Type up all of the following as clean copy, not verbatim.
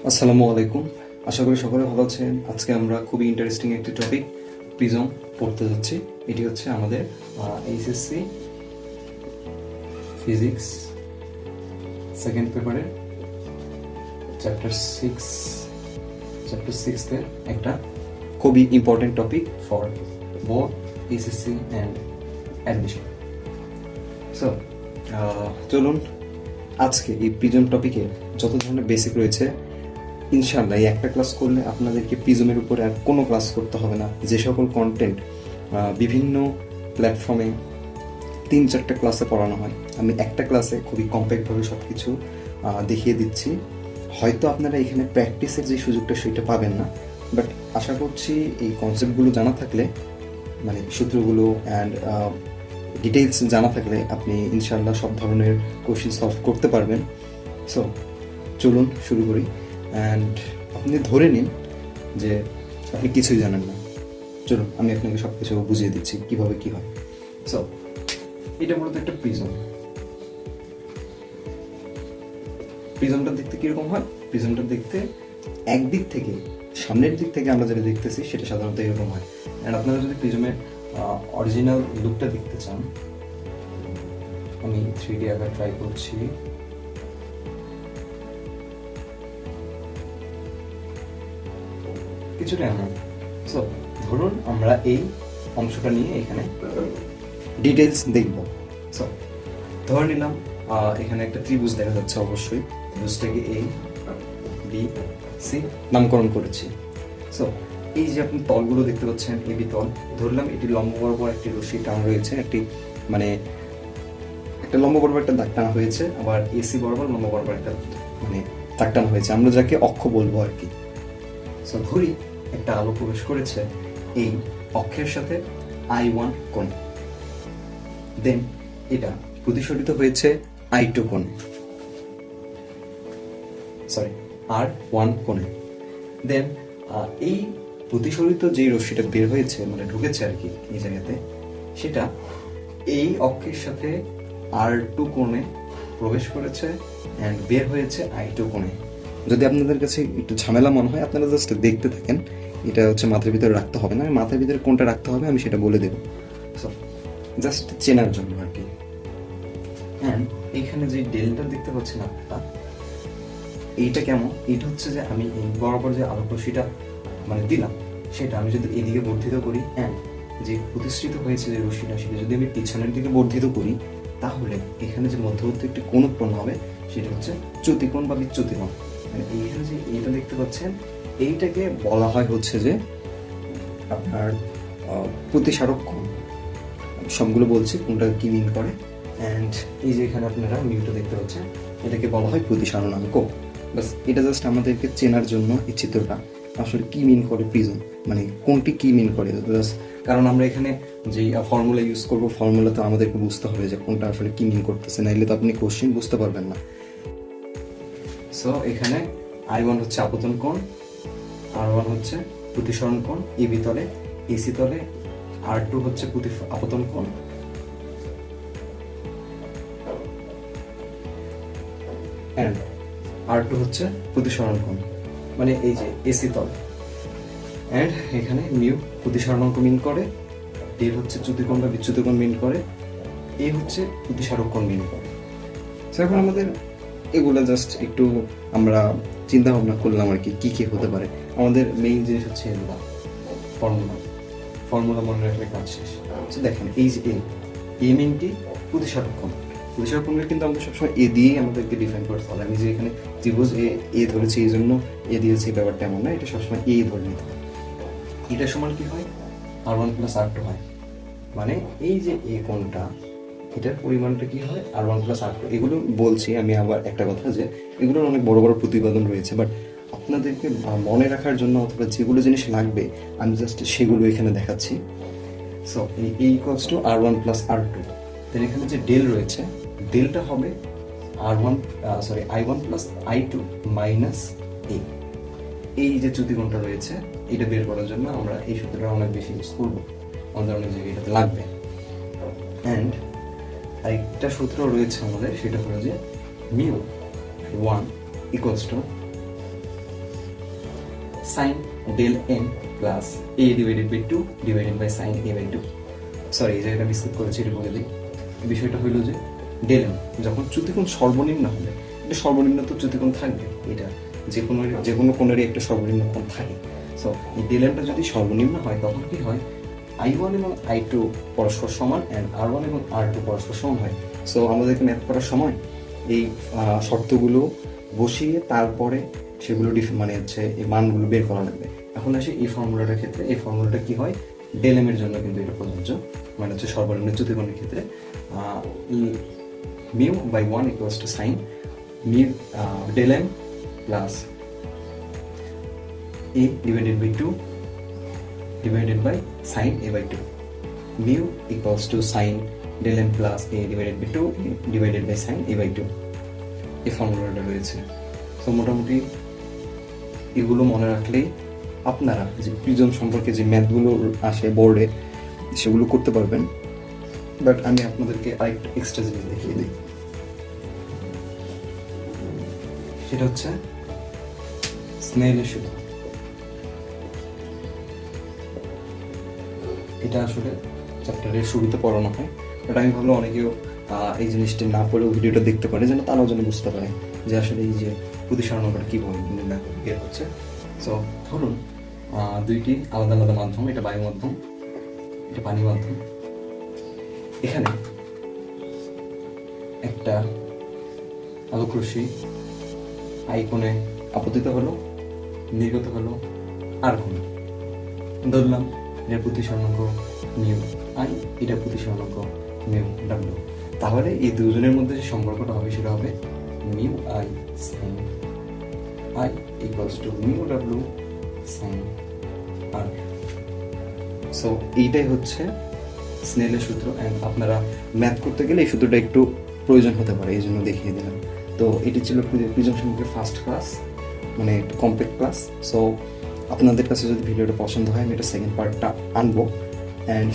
আসসালামু আলাইকুম। আশা করি সকলে ভালো আছেন। আজকে আমরা খুবই ইন্টারেস্টিং একটি টপিক প্রিজম পড়তে যাচ্ছি। এটি হচ্ছে আমাদের এইচএসসি ফিজিক্স সেকেন্ড পেপারের চ্যাপ্টার সিক্সের একটা খুবই important topic for both HSC and admission. So চলুন আজকে এই প্রিজম টপিকের যত ধরনের বেসিক রয়েছে ইনশাআল্লাহ এই একটা ক্লাস করলে আপনাদেরকে প্রিজমের উপরে আর কোনো ক্লাস করতে হবে না। যে সকল কন্টেন্ট বিভিন্ন প্ল্যাটফর্মে 3-4টা ক্লাসে পড়ানো হয়, আমি একটা ক্লাসে খুবই কম্প্যাক্টভাবে সব কিছু দেখিয়ে দিচ্ছি। হয়তো আপনারা এখানে প্র্যাকটিসের যে সুযোগটা সেটা পাবেন না, বাট আশা করছি এই কনসেপ্টগুলো জানা থাকলে, মানে সূত্রগুলো অ্যান্ড ডিটেইলস জানা থাকলে আপনি ইনশাআল্লাহ সব ধরনের কোশ্চেন সলভ করতে পারবেন। সো চলুন শুরু করি। অ্যান্ড আপনি ধরে নিন যে আপনি কিছুই জানেন না। চলুন আমি আপনাকে সব কিছু বুঝিয়ে দিচ্ছি কীভাবে কী হয়। সো এটা মূলত একটা প্রিজম। প্রিজমটা দেখতে কীরকম হয়? প্রিজমটা দেখতে একদিক থেকে, সামনের দিক থেকে আমরা যেটা দেখতেছি সেটা সাধারণত এরকম হয়। অ্যান্ড আপনারা যদি প্রিজমের অরিজিনাল লুকটা দেখতে চান, আমি 3D আঁকা ট্রাই করছি। কিছুটা এমন। সো ধরুন আমরা এই অংশটা নিয়ে এখানে ডিটেলস দেখব। সো ধরে নিলাম এখানে একটা ত্রিভুজ দেখা যাচ্ছে। অবশ্যই ত্রিভুজটাকে এ বি সি নামকরণ করেছি। সো এই যে আপনি তলগুলো দেখতে পাচ্ছেন, এ বি তল, ধরলাম এটি লম্ব বরাবর একটি রশ্মি টানা রয়েছে, একটি মানে একটা লম্ব বরাবর একটা দাগ টানা হয়েছে, আবার এসি বরাবর লম্ব বরাবর একটা মানে দাগ টানা হয়েছে, আমরা যাকে অক্ষ বলবো আর কি। সো ধরি একটা আলো প্রবেশ করেছে এই অক্ষের সাথে I1 কোণে, দেন এটা প্রতিসরিত হয়েছে I2 কোণে, সরি R1 কোণে। দেন এই প্রতিসরিত যেই রশ্মিটা বের হয়েছে, মানে ঢুকেছে আর কি এই জায়গাতে, সেটা এই অক্ষের সাথে R2 কোণে প্রবেশ করেছে অ্যান্ড বের হয়েছে I2 কোণে। যদি আপনাদের কাছে একটু ঝামেলা মনে হয়, আপনারা জাস্ট দেখতে থাকেন। এটা হচ্ছে মাথার ভিতরে রাখতে হবে না, মাথার ভিতরে কোনটা রাখতে হবে আমি সেটা বলে দেবো। সো জাস্ট চেনার জন্য আর কি। অ্যান্ড এইখানে যে ডেলটা দেখতে পাচ্ছেন আপনারা, এইটা কেমন? এইটা হচ্ছে যে আমি এই বরাবর যে আলোক রশ্মিটা মানে দিলাম, সেটা আমি যদি এদিকে বর্ধিত করি অ্যান্ড যে প্রতিষ্ঠিত হয়েছে যে রশ্মিটা, সেটা যদি আমি পিছনের দিকে বর্ধিত করি, তাহলে এখানে যে মধ্যবর্তী একটি কোণ উৎপন্ন হবে সেটা হচ্ছে চ্যুতিকোণ বা বিচ্যুতিকোণ। মানে এইখানে যে এইটা দেখতে পাচ্ছেন, এইটাকে বলা হয় হচ্ছে যে আপনার প্রতিসারক কোণ। সবগুলো বলছি কোনটা কি মিন করে। অ্যান্ড এই যে এখানে আপনারা মিউটা দেখতে পাচ্ছেন, এটাকে বলা হয় প্রতিসারণাঙ্ক। বাস এটা জাস্ট আমাদেরকে চেনার জন্য এই চিত্রটা আসলে কি মিন করে প্রিজম, মানে কোনটি কি মিন করে। কারণ আমরা এখানে যেই ফর্মুলা ইউজ করবো, ফর্মুলা তো আমাদেরকে বুঝতে হবে যে কোনটা আসলে কি মিন করতেছে, নাইলে তো আপনি কোশ্চেন বুঝতে পারবেন না। সো এখানে I1 হচ্ছে আপতন কোণ, R1 হচ্ছে প্রতিসরণ কোণ এবি তলে, এসি তলে, R2 হচ্ছে আপতন কোণ, এন্ড R2 হচ্ছে প্রতিসরণ কোণ, মানে এই যে এসি তল। এন্ড এখানে মিউ প্রতিসরণাঙ্ক মিন করে, এ হচ্ছে চ্যুতিকোণ বা বিচ্যুতিকোণ মিন করে, এ হচ্ছে প্রতিসারক কোণ মিন করে। এখন আমাদের এগুলো জাস্ট একটু আমরা চিন্তা ভাবনা করলাম আর কি কী কী হতে পারে। আমাদের মেইন জিনিস হচ্ছে এগুলো ফর্মুলা মনে রাখলে কাজ শেষ। দেখেন এই যে এ মেইনটি প্রতিসারক কোণ, প্রতিসারক কোণকে কিন্তু আমাদের সবসময় এ দিয়েই আমাদেরকে ডিফাইন করতে হবে। আমি যে এখানে ত্রিভুজ এ ধরেছি এই জন্য এ দিয়েছি, ব্যাপারটা এমন না, এটা সবসময় এ ধরে নিতে হবে। এটা সমান কি হয়? R1 + R2 হয়। মানে এই যে এ কোণটা, এটার পরিমাণটা কি হয়? R1 + R2। এগুলো বলছি আমি আবার একটা কথা, যে এগুলোর অনেক বড় বড় প্রতিপাদন রয়েছে, বাট আপনাদেরকে মনে রাখার জন্য অথবা যেগুলো জিনিস লাগবে আমি জাস্ট সেগুলো এখানে দেখাচ্ছি। সো এই ইকুয়ালস টু R1 + R2। তাহলে এখানে যে ডেল রয়েছে, ডেলটা হবে I1 + I2 - A। এই যে চ্যুতিকোণটা রয়েছে, এটা বের করার জন্য আমরা এই সূত্রটা অনেক বেশি ইউজ করবো, আমাদের অনেক জায়গায় এটাতে লাগবে। অ্যান্ড আরেকটা সূত্র রয়েছে আমাদের, সেটা হলো যে μ1 = sine del N plus A divided by 2 divided by sine A by 2। Sorry, এই জায়গাটা মিস করেছি, এটা বলে দিই। বিষয়টা হইলো যে ডেল এন যখন চ্যুতিকোণ সর্বনিম্ন হবে, এটা সর্বনিম্ন তো চ্যুতিকোণ থাকবে, এটা যে কোনো কোণেরই একটা সর্বনিম্ন কোণ থাকে। সো এই ডেল এনটা যদি সর্বনিম্ন হয় তখন কি হয়, I1 এবং I2 পরস্পর সমান অ্যান্ড R1 এবং R2 পরস্পর সমান হয়। সো আমাদেরকে ম্যাথ করার সময় এই শর্তগুলো বসিয়ে তারপরে সেগুলো মানে হচ্ছে এই মানগুলো বের করা লাগবে। এখন আসি এই ফর্মুলাটার ক্ষেত্রে, এই ফর্মুলাটা কি হয়, ডেল এম এর জন্য কিন্তু এটা প্রযোজ্য, মানে হচ্ছে সর্বনিম্ন চ্যুতিকোণের ক্ষেত্রে mu by 1 equals to sine mu del M plus A divided by 2 divided by sin a by 2. Mu equals to sin del m plus a divided by 2 divided by sin a by 2. এই ফর্মুলাটা রয়েছে। তো মোটামুটি এগুলো মনে রাখলেই আপনারা যে প্রিজম সম্পর্কে যে ম্যাথগুলো আসে বোর্ডে সেগুলো করতে পারবেন। বাট আমি আপনাদেরকে আরেকটু এক্সট্রা জিনিস দেখিয়ে দিই, সেটা হচ্ছে স্নেলের সূত্র। এটা আসলে চ্যাপ্টারের শুরুতে পড়ানো হয়, বাট আমি ভাবলাম অনেকেও এই জিনিসটা না পড়েও ভিডিওটা দেখতে পারে, যেন তারাও যেন বুঝতে পারে যে আসলে এই যে প্রতিসারণটা কীভাবে বের হচ্ছে। সো ধরুন দুইটি আলাদা আলাদা মাধ্যম, এটা বায়ু মাধ্যম, এটা পানি মাধ্যম। এখানে একটা আলোক রশ্মি আই কোণে আপতিত হলো, নির্গত হলো আর কোণে। ধরলাম এটা প্রতিসরণাঙ্ক মিউ আই, এটা প্রতিসরণাঙ্ক মিউ ডাব্লিউ। তাহলে এই দুজনের মধ্যে যে সম্পর্কটা হবে সেটা হবে mu I sine I equals to mu W sine R. So এইটাই হচ্ছে স্নেলের সূত্র। অ্যান্ড আপনারা ম্যাথ করতে গেলে এই সূত্রটা একটু প্রয়োজন হতে পারে, এই জন্য দেখিয়ে দিলাম। তো এটি ছিল প্রিজম সম্পর্কে ফার্স্ট ক্লাস, মানে একটু কমপ্লেক্স ক্লাস। সো আপনাদের কাছে যদি ভিডিওটা পছন্দ হয়, আমি এটা সেকেন্ড পার্টটা আনবো। অ্যান্ড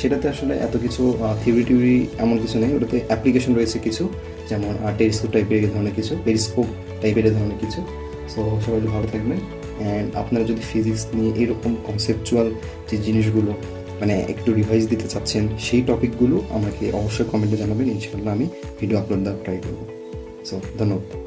সেটাতে আসলে এত কিছু থিওরি এমন কিছু নেই, ওটাতে অ্যাপ্লিকেশন রয়েছে কিছু, যেমন টেলিস্কোপ টাইপের এই ধরনের কিছু, পেরিস্কোপ টাইপের এই ধরনের কিছু। সো সবাই ভালো থাকবেন। অ্যান্ড আপনারা যদি ফিজিক্স নিয়ে এরকম কনসেপচুয়াল যে জিনিসগুলো মানে একটু রিভাইজ দিতে চাচ্ছেন, সেই টপিকগুলো আমাকে অবশ্যই কমেন্টে জানাবেন, ইনশাআল্লাহ আমি ভিডিও আপলোড দেওয়ার ট্রাই করবো। সো ধন্যবাদ।